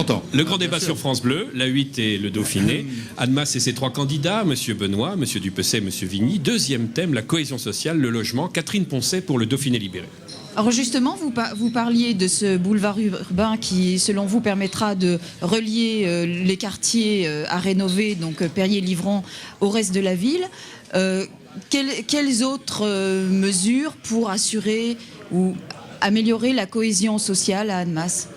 entend. Le grand débat sur France Bleu, la 8 et le Dauphiné. Annemasse et ses trois candidats, M. Benoît, M. Dupeset, M. Vigny. Deuxième thème, la cohésion sociale, le logement. Catherine Poncet pour le Dauphiné libéré. Alors justement, vous parliez de ce boulevard urbain qui, selon vous, permettra de relier les quartiers à rénover, donc Perrier-Livron, au reste de la ville. Quelles autres mesures pour assurer ou améliorer la cohésion sociale à Annemasse?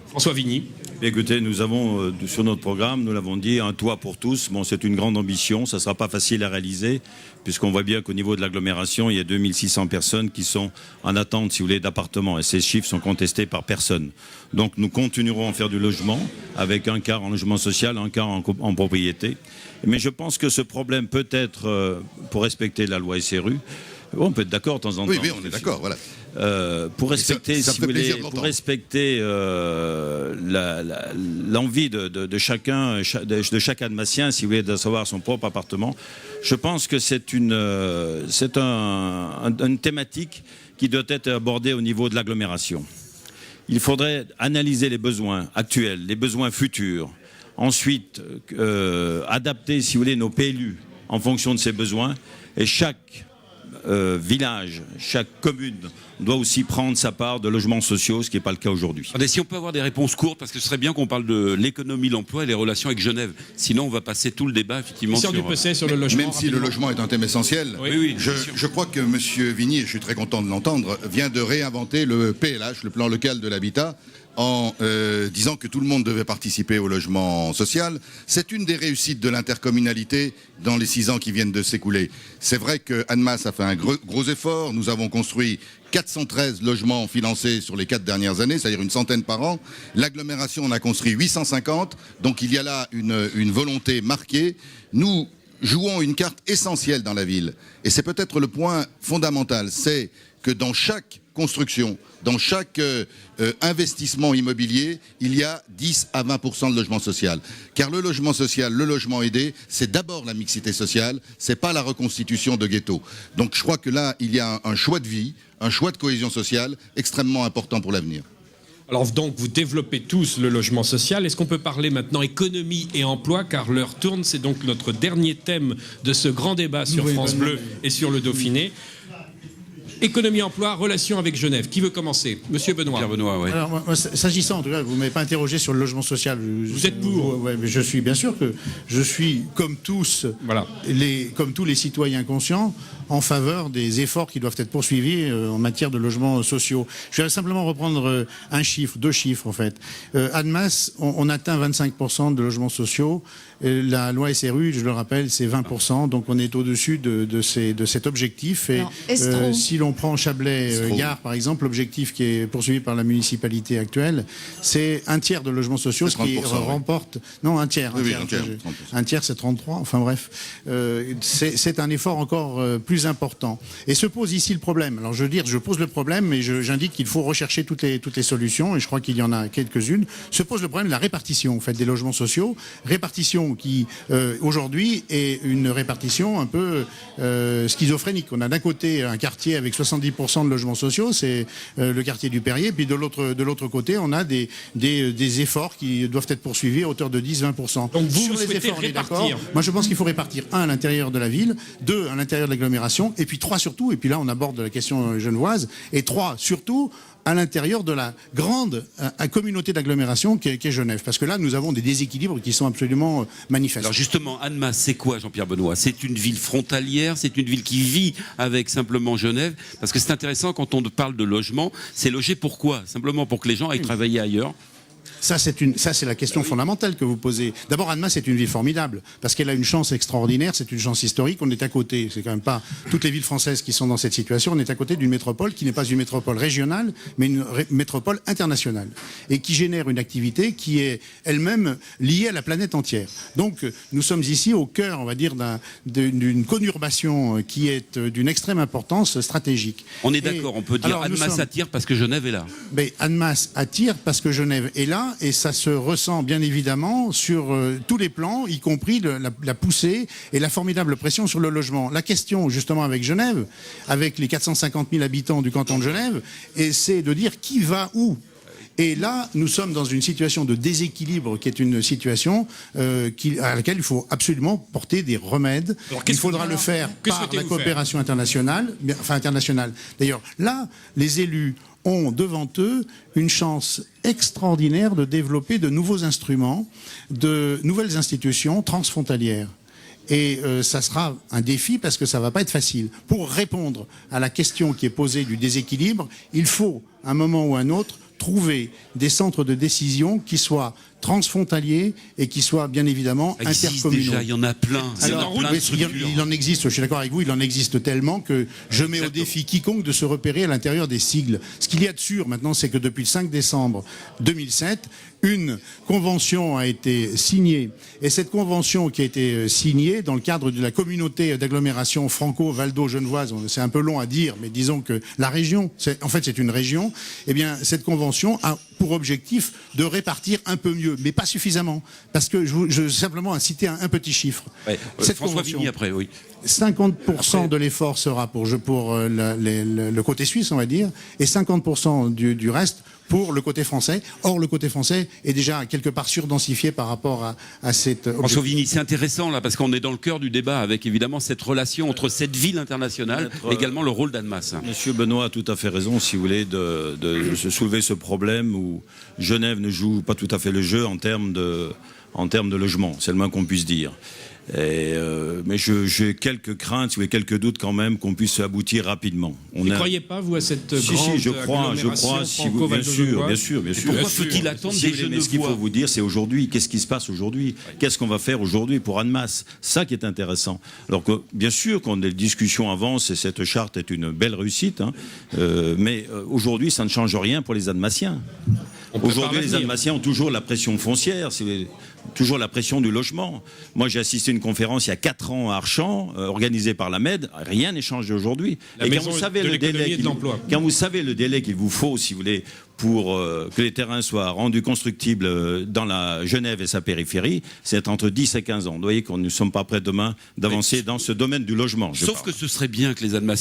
François Vigny. Écoutez, nous avons sur notre programme, nous l'avons dit, un toit pour tous. Bon, c'est une grande ambition, ça ne sera pas facile à réaliser, puisqu'on voit bien qu'au niveau de l'agglomération, il y a 2600 personnes qui sont en attente, si vous voulez, d'appartements. Et ces chiffres sont contestés par personne. Donc nous continuerons à faire du logement, avec un quart en logement social, un quart en propriété. Mais je pense que ce problème peut être, pour respecter la loi SRU, on peut être d'accord de temps en temps. Oui, on est d'accord, voilà. Pour respecter, si vous voulez, pour respecter l'envie de chacun, de chaque Annemassien, si vous voulez, de savoir son propre appartement, je pense que c'est une thématique qui doit être abordée au niveau de l'agglomération. Il faudrait analyser les besoins actuels, les besoins futurs. Ensuite, adapter, si vous voulez, nos PLU en fonction de ces besoins. Et chaque village, chaque commune doit aussi prendre sa part de logements sociaux, ce qui n'est pas le cas aujourd'hui. Si on peut avoir des réponses courtes, parce que ce serait bien qu'on parle de l'économie, l'emploi et les relations avec Genève. Sinon, on va passer tout le débat, effectivement, sur le logement. Même si le logement est un thème essentiel, oui, je crois que M. Vigny, et je suis très content de l'entendre, vient de réinventer le PLH, le plan local de l'habitat, en disant que tout le monde devait participer au logement social. C'est une des réussites de l'intercommunalité dans les 6 ans qui viennent de s'écouler. C'est vrai que Annemasse a fait un gros effort. Nous avons construit 413 logements financés sur les 4 dernières années, c'est-à-dire une centaine par an. L'agglomération en a construit 850, donc il y a là une volonté marquée. Nous jouons une carte essentielle dans la ville, et c'est peut-être le point fondamental, c'est que dans chaque construction, dans chaque investissement immobilier, il y a 10 à 20% de logement social. Car le logement social, le logement aidé, c'est d'abord la mixité sociale, c'est pas la reconstitution de ghettos. Donc je crois que là, il y a un choix de vie, un choix de cohésion sociale extrêmement important pour l'avenir. Alors donc, vous développez tous le logement social. Est-ce qu'on peut parler maintenant économie et emploi, car l'heure tourne. C'est donc notre dernier thème de ce grand débat sur France Bleu et sur le Dauphiné. Économie, emploi, relation avec Genève. Qui veut commencer? Monsieur Benoît. Pierre Benoît, oui. Alors, moi, s'agissant, en tout cas, vous ne m'avez pas interrogé sur le logement social. Vous êtes pour? Ouais, mais je suis, bien sûr que je suis, comme tous, comme tous les citoyens conscients, en faveur des efforts qui doivent être poursuivis en matière de logements sociaux. Je vais simplement reprendre un chiffre, 2 chiffres en fait. Annemasse, on atteint 25% de logements sociaux. La loi SRU, je le rappelle, c'est 20%, donc on est au-dessus de cet objectif. Et si l'on prend Chablais-Gare, par exemple, l'objectif qui est poursuivi par la municipalité actuelle, c'est un tiers de logements sociaux, ce qui remporte... Non, un tiers. Un tiers, c'est 33, enfin bref. C'est un effort encore plus important. Et se pose ici le problème. Alors je veux dire, je pose le problème, mais j'indique qu'il faut rechercher toutes les solutions, et je crois qu'il y en a quelques-unes. Se pose le problème de la répartition, en fait, des logements sociaux. Répartition qui, aujourd'hui, est une répartition un peu schizophrénique. On a d'un côté un quartier avec 70% de logements sociaux, c'est le quartier du Perrier, puis de l'autre côté, on a des efforts qui doivent être poursuivis à hauteur de 10-20%. Donc vous, sur les souhaitez efforts, répartir. Moi, je pense qu'il faut répartir, 1, à l'intérieur de la ville, 2, à l'intérieur de l'agglomération, et puis 3, surtout, et puis là, on aborde la question genevoise, et 3, surtout, à l'intérieur de la grande communauté d'agglomération qu'est Genève. Parce que là, nous avons des déséquilibres qui sont absolument manifestes. Alors justement, Annemasse, c'est quoi, Jean-Pierre Benoît? C'est une ville frontalière, c'est une ville qui vit avec simplement Genève? Parce que c'est intéressant, quand on parle de logement, c'est logé pourquoi? Simplement pour que les gens aillent travailler ailleurs? Ça, c'est la question fondamentale que vous posez. D'abord, Annemasse est une ville formidable, parce qu'elle a une chance extraordinaire, c'est une chance historique. On est à côté, c'est quand même pas toutes les villes françaises qui sont dans cette situation, on est à côté d'une métropole qui n'est pas une métropole régionale, mais une métropole internationale, et qui génère une activité qui est elle-même liée à la planète entière. Donc, nous sommes ici au cœur, on va dire, d'une conurbation qui est d'une extrême importance stratégique. On est d'accord, on peut dire Annemasse attire parce que Genève est là. Mais Annemasse attire parce que Genève est là, et ça se ressent bien évidemment sur tous les plans, y compris la poussée et la formidable pression sur le logement. La question justement avec Genève, avec les 450 000 habitants du canton de Genève, c'est de dire qui va où. Et là, nous sommes dans une situation de déséquilibre qui est une situation à laquelle il faut absolument porter des remèdes. Il faudra le faire par la coopération internationale. D'ailleurs, là, les élus ont devant eux une chance extraordinaire de développer de nouveaux instruments, de nouvelles institutions transfrontalières. Et ça sera un défi parce que ça ne va pas être facile. Pour répondre à la question qui est posée du déséquilibre, il faut, à un moment ou à un autre, trouver des centres de décision qui soient transfrontaliers et qui soient bien évidemment intercommunaux. Déjà, il y en a plein. Alors, il en existe, je suis d'accord avec vous, il en existe tellement que je mets au défi quiconque de se repérer à l'intérieur des sigles. Ce qu'il y a de sûr maintenant, c'est que depuis le 5 décembre 2007, une convention a été signée. Et cette convention qui a été signée dans le cadre de la communauté d'agglomération franco-valdo-genevoise, c'est un peu long à dire, mais disons que la région, en fait c'est une région, eh bien cette convention a pour objectif de répartir un peu mieux, mais pas suffisamment. Parce que je veux simplement citer un petit chiffre. Ouais, François Vigny après, oui. 50% de l'effort sera pour le côté suisse, on va dire, et 50% du reste pour le côté français. Or, le côté français est déjà quelque part surdensifié par rapport à cette... François Vigny, c'est intéressant là, parce qu'on est dans le cœur du débat avec évidemment cette relation entre cette ville internationale et également le rôle d'Annemasse. Monsieur Benoît a tout à fait raison, si vous voulez, de se soulever ce problème où Genève ne joue pas tout à fait le jeu en termes de logement. C'est le moins qu'on puisse dire. Mais j'ai quelques craintes, ou quelques doutes quand même qu'on puisse aboutir rapidement. Vous ne croyez pas, vous, à cette grande je crois, si vous, bien sûr. Pourquoi faut-il attendre des Genevois ? Mais ce qu'il faut vous dire, c'est aujourd'hui. Qu'est-ce qui se passe aujourd'hui ? Qu'est-ce qu'on va faire aujourd'hui pour Annemasse ? Ça qui est intéressant. Alors que, bien sûr, quand les discussions avancent, et cette charte est une belle réussite, mais aujourd'hui, ça ne change rien pour les Annemassiens. Aujourd'hui, les Annemassiens ont toujours la pression foncière, toujours la pression du logement. Moi, j'ai assisté à une conférence il y a 4 ans à Archamps, organisée par la MED. Rien n'est changé aujourd'hui. Et quand vous savez le délai qu'il vous faut, si vous voulez, pour que les terrains soient rendus constructibles dans la Genève et sa périphérie, c'est entre 10 et 15 ans. Vous voyez qu'on ne sommes pas prêts demain d'avancer dans ce domaine du logement. Sauf que ce serait bien que les Annemassiens